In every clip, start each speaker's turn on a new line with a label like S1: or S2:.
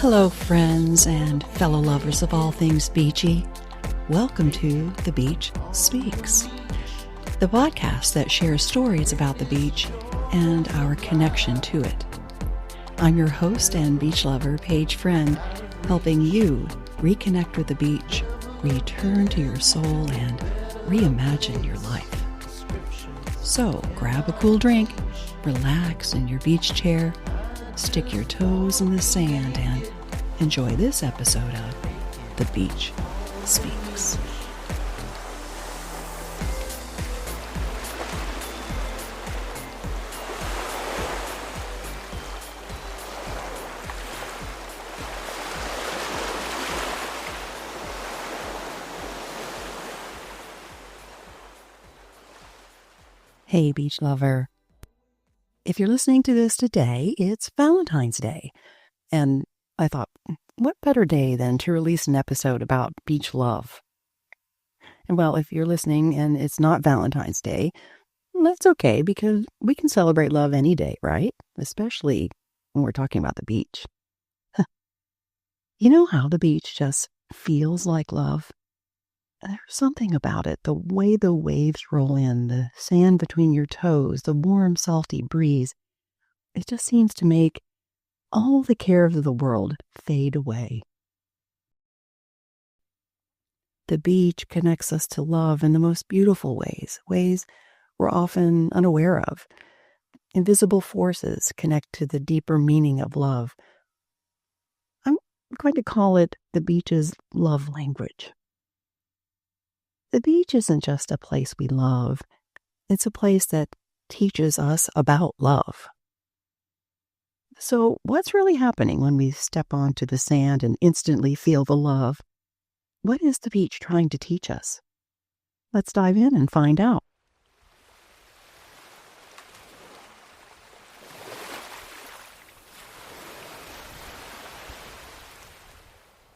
S1: Hello, friends and fellow lovers of all things beachy. Welcome to The Beach Speaks, the podcast that shares stories about the beach and our connection to it. I'm your host and beach lover, Paige Friend, helping you reconnect with the beach, return to your soul, and reimagine your life. So grab a cool drink, relax in your beach chair, stick your toes in the sand, and enjoy this episode of The Beach Speaks. Hey, beach lover. If you're listening to this today, it's Valentine's Day. And I thought, what better day than to release an episode about beach love? And well, if you're listening and it's not Valentine's Day, that's okay because we can celebrate love any day, right? Especially when we're talking about the beach. You know how the beach just feels like love? There's something about it, the way the waves roll in, the sand between your toes, the warm, salty breeze. It just seems to make all the cares of the world fade away. The beach connects us to love in the most beautiful ways we're often unaware of. Invisible forces connect to the deeper meaning of love. I'm going to call it the beach's love language. The beach isn't just a place we love. It's a place that teaches us about love. So what's really happening when we step onto the sand and instantly feel the love? What is the beach trying to teach us? Let's dive in and find out.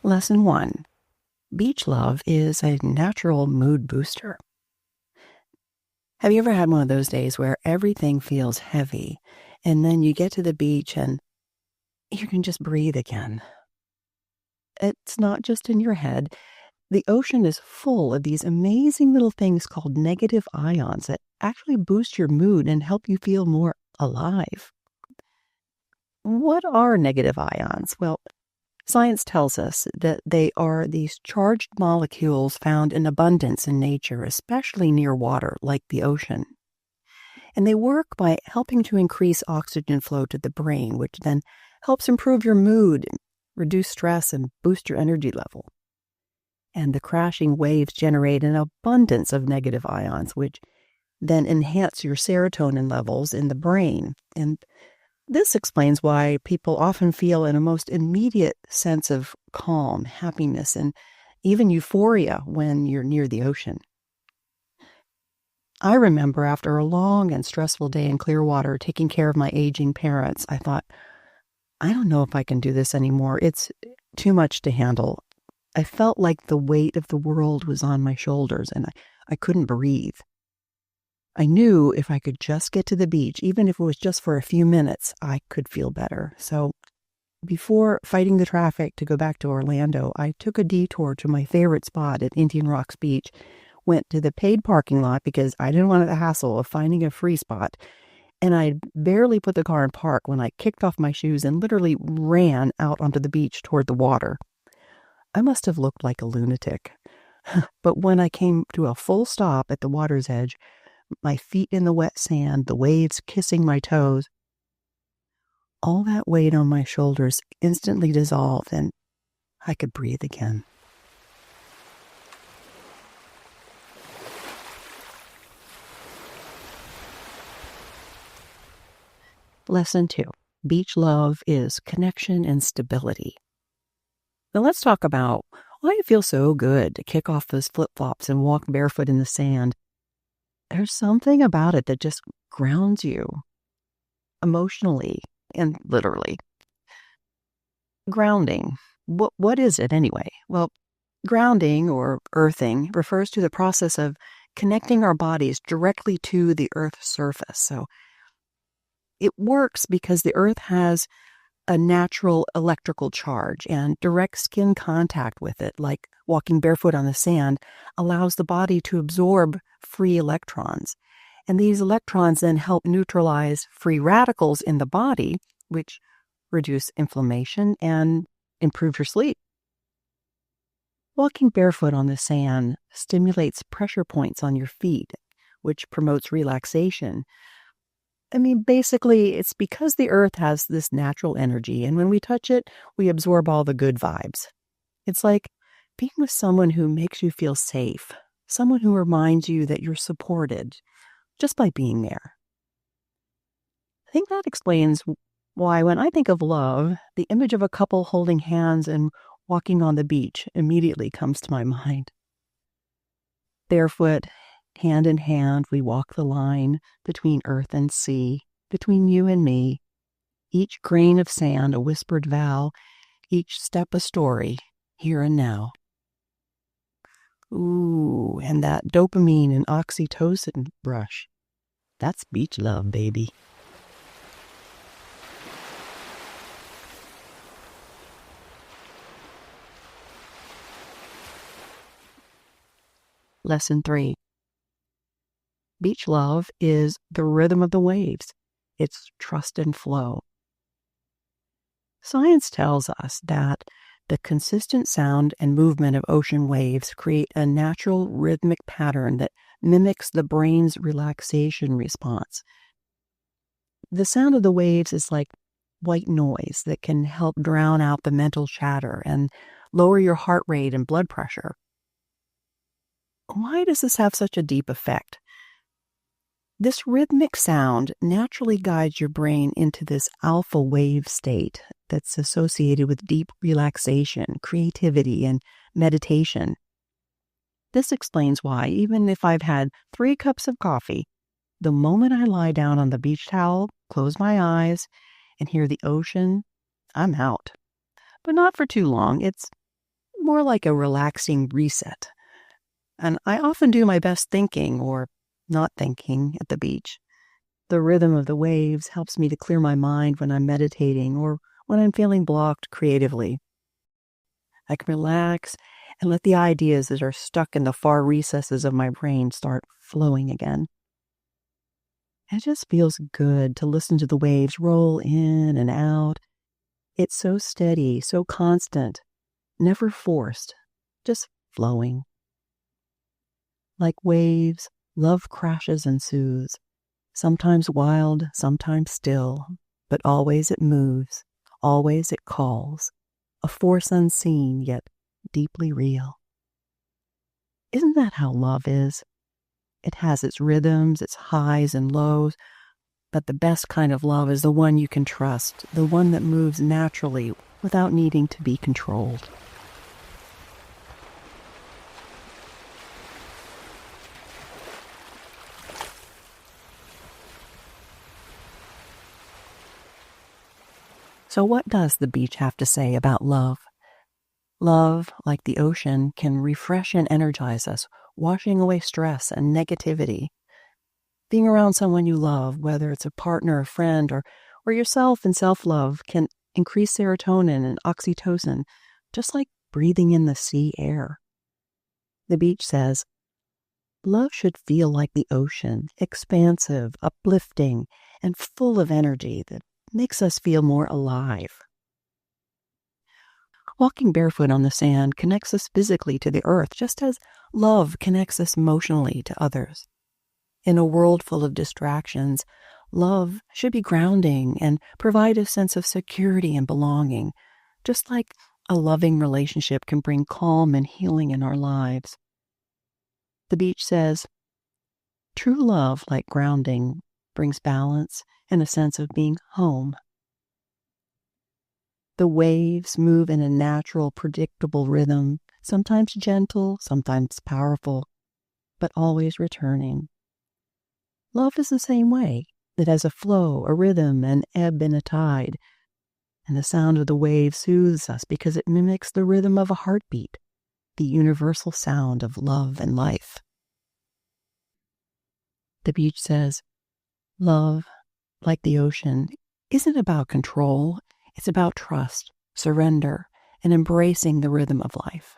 S1: Lesson 1. Beach love is a natural mood booster. Have you ever had one of those days where everything feels heavy and then you get to the beach and you can just breathe again? It's not just in your head. The ocean is full of these amazing little things called negative ions that actually boost your mood and help you feel more alive. What are negative ions? Well, science tells us that they are these charged molecules found in abundance in nature, especially near water like the ocean. And they work by helping to increase oxygen flow to the brain, which then helps improve your mood, reduce stress, and boost your energy level. And the crashing waves generate an abundance of negative ions, which then enhance your serotonin levels in the brain. And this explains why people often feel a most immediate sense of calm, happiness, and even euphoria when you're near the ocean. I remember after a long and stressful day in Clearwater taking care of my aging parents, I thought, I don't know if I can do this anymore. It's too much to handle. I felt like the weight of the world was on my shoulders and I couldn't breathe. I knew if I could just get to the beach, even if it was just for a few minutes, I could feel better. So before fighting the traffic to go back to Orlando, I took a detour to my favorite spot at Indian Rocks Beach, went to the paid parking lot because I didn't want the hassle of finding a free spot. And I barely put the car in park when I kicked off my shoes and literally ran out onto the beach toward the water. I must have looked like a lunatic. But when I came to a full stop at the water's edge, my feet in the wet sand, the waves kissing my toes, all that weight on my shoulders instantly dissolved and I could breathe again. Lesson 2. Beach love is connection and stability. Now let's talk about why it feels so good to kick off those flip-flops and walk barefoot in the sand. There's something about it that just grounds you emotionally and literally. Grounding. What is it anyway? Well, grounding or earthing refers to the process of connecting our bodies directly to the Earth's surface. So it works because the Earth has a natural electrical charge, and direct skin contact with it, like walking barefoot on the sand, allows the body to absorb free electrons. And these electrons then help neutralize free radicals in the body, which reduce inflammation and improve your sleep. Walking barefoot on the sand stimulates pressure points on your feet, which promotes relaxation. I mean, basically, it's because the earth has this natural energy, and when we touch it, we absorb all the good vibes. It's like being with someone who makes you feel safe, someone who reminds you that you're supported just by being there. I think that explains why, when I think of love, the image of a couple holding hands and walking on the beach immediately comes to my mind. Barefoot, hand in hand, we walk the line between earth and sea, between you and me, each grain of sand a whispered vow, each step a story, here and now. Ooh, and that dopamine and oxytocin rush. That's beach love, baby. Lesson 3. Beach love is the rhythm of the waves. It's trust and flow. Science tells us that the consistent sound and movement of ocean waves create a natural rhythmic pattern that mimics the brain's relaxation response. The sound of the waves is like white noise that can help drown out the mental chatter and lower your heart rate and blood pressure. Why does this have such a deep effect? This rhythmic sound naturally guides your brain into this alpha wave state that's associated with deep relaxation, creativity, and meditation. This explains why, even if I've had 3 cups of coffee, the moment I lie down on the beach towel, close my eyes, and hear the ocean, I'm out. But not for too long. It's more like a relaxing reset. And I often do my best thinking or not thinking at the beach. The rhythm of the waves helps me to clear my mind when I'm meditating or when I'm feeling blocked creatively. I can relax and let the ideas that are stuck in the far recesses of my brain start flowing again. It just feels good to listen to the waves roll in and out. It's so steady, so constant, never forced, just flowing. Like waves, love crashes and soothes, sometimes wild, sometimes still, but always it moves, always it calls, a force unseen yet deeply real. Isn't that how love is? It has its rhythms, its highs and lows, but the best kind of love is the one you can trust, the one that moves naturally without needing to be controlled. So what does the beach have to say about love? Love, like the ocean, can refresh and energize us, washing away stress and negativity. Being around someone you love, whether it's a partner, a friend, or yourself in self-love, can increase serotonin and oxytocin, just like breathing in the sea air. The beach says, love should feel like the ocean, expansive, uplifting, and full of energy that makes us feel more alive. Walking barefoot on the sand connects us physically to the earth, just as love connects us emotionally to others. In a world full of distractions, love should be grounding and provide a sense of security and belonging, just like a loving relationship can bring calm and healing in our lives. The beach says, true love, like grounding, brings balance and a sense of being home. The waves move in a natural, predictable rhythm, sometimes gentle, sometimes powerful, but always returning. Love is the same way. It has a flow, a rhythm, an ebb and a tide. And the sound of the waves soothes us because it mimics the rhythm of a heartbeat, the universal sound of love and life. The beach says, love, like the ocean, isn't about control. It's about trust, surrender, and embracing the rhythm of life.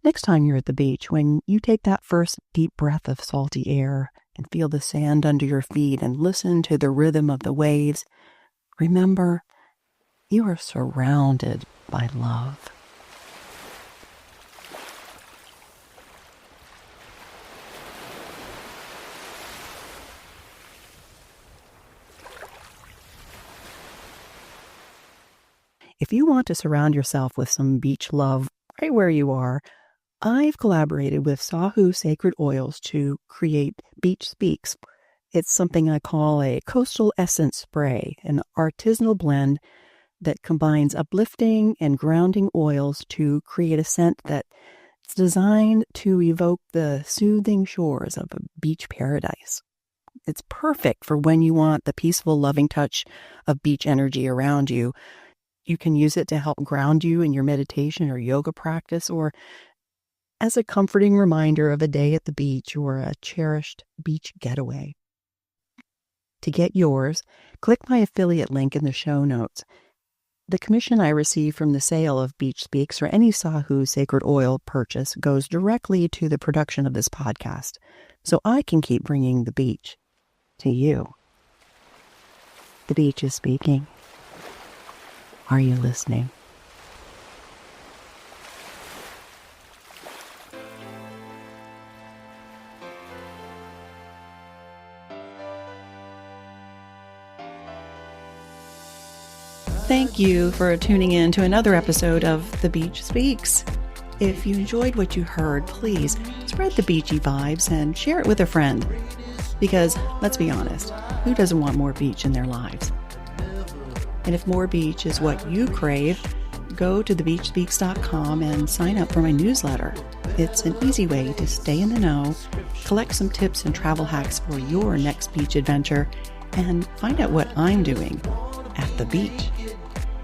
S1: Next time you're at the beach, when you take that first deep breath of salty air and feel the sand under your feet and listen to the rhythm of the waves, remember, you are surrounded by love. If you want to surround yourself with some beach love right where you are, I've collaborated with Sahu Sacred Oils to create Beach Speaks. It's something I call a coastal essence spray, an artisanal blend that combines uplifting and grounding oils to create a scent that's designed to evoke the soothing shores of a beach paradise. It's perfect for when you want the peaceful, loving touch of beach energy around you. You can use it to help ground you in your meditation or yoga practice, or as a comforting reminder of a day at the beach or a cherished beach getaway. To get yours, click my affiliate link in the show notes. The commission I receive from the sale of Beach Speaks or any Sahu Sacred Oil purchase goes directly to the production of this podcast, so I can keep bringing the beach to you. The beach is speaking. Are you listening? Thank you for tuning in to another episode of The Beach Speaks. If you enjoyed what you heard, please spread the beachy vibes and share it with a friend. Because, let's be honest, who doesn't want more beach in their lives? And if more beach is what you crave, go to thebeachspeaks.com and sign up for my newsletter. It's an easy way to stay in the know, collect some tips and travel hacks for your next beach adventure, and find out what I'm doing at the beach.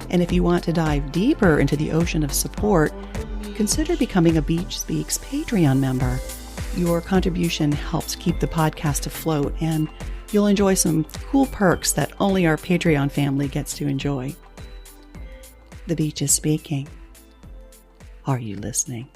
S1: And if you want to dive deeper into the ocean of support, consider becoming a Beach Speaks Patreon member. Your contribution helps keep the podcast afloat, and you'll enjoy some cool perks that only our Patreon family gets to enjoy. The beach is speaking. Are you listening?